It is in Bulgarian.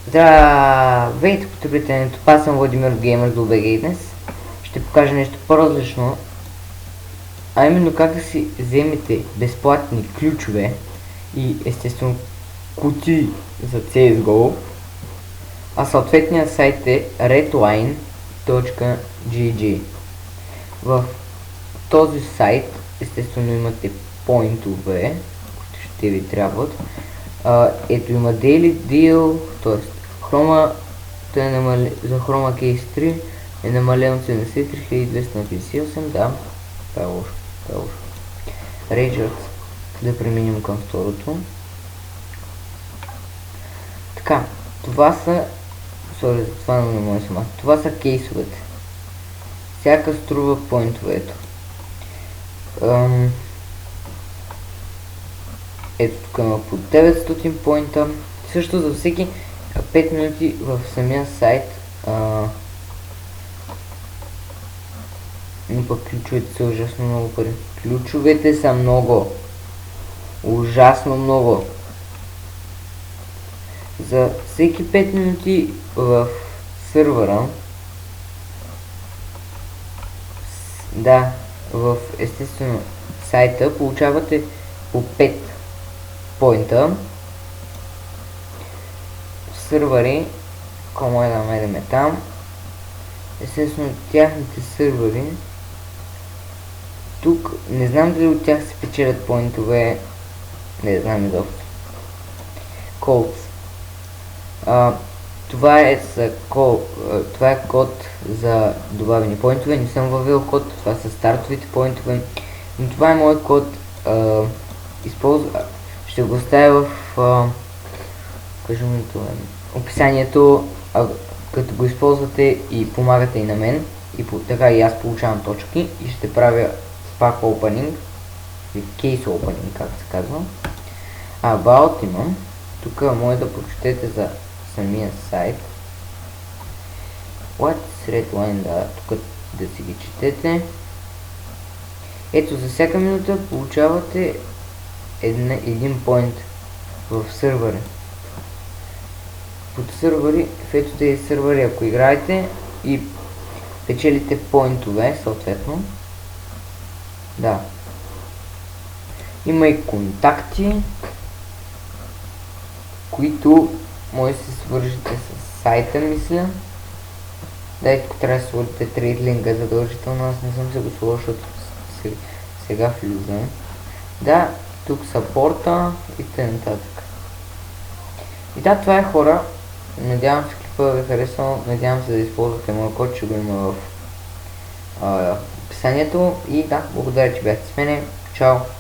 Здравейте, потребители! Това съм Владимир от Gamers.bg и днес ще покажа нещо по-различно, а именно как да си вземете безплатни ключове и естествено кутии за CSGO, а съответният сайт е redline.gg. В този сайт естествено имате поинтове, които ще ви трябват. Ето има Daily Deal, т.е. за Chroma Case 3 е намалено 73258, да, това е лошо, Ragers, да преминем към второто. Така, това са, това са кейсовете. Всяка струва поинтовето. Ето тук има по 900 поинта. Също за всеки 5 минути в самия сайт. Но пък ключовете са ужасно много пари. Ключовете са много. Ужасно много. За всеки 5 минути в сървъра. Да, в естествено сайта получавате по 5 поинта. В сървъри, комо е да намерим там. Естествено тяхните сървъри. Тук не знам дали от тях се печелят поинтове. Не знам изобщо. Codes. Това е код за добавени поинтове. Не съм въвел код. Това са стартовите поинтове. Но това е мой код. Ще го оставя в описанието, като го използвате и помагате и на мен, и така и аз получавам точки и ще правя пак opening или case opening, както се казва. About имам. Тук може да прочетете за самия сайт. What's Redline, да, тук да си ги четете. Ето, за всяка минута получавате един поинт в сървъри. Под сървъри, в ето тези сървъри, ако играете и печелите поинтове, съответно. Да. Има и контакти, които може да се свържете с сайта, мисля. Да, и тук трябва да сложите трейд линка задължително, аз не съм се го сложил, защото сега влизам. Да, тук са порта и т.н. И да, това е, хора. Надявам се клипа да ви е харесал, надявам се да използвате моя код, ще го има в описанието. И да, благодаря, че бяхте с мене. Чао!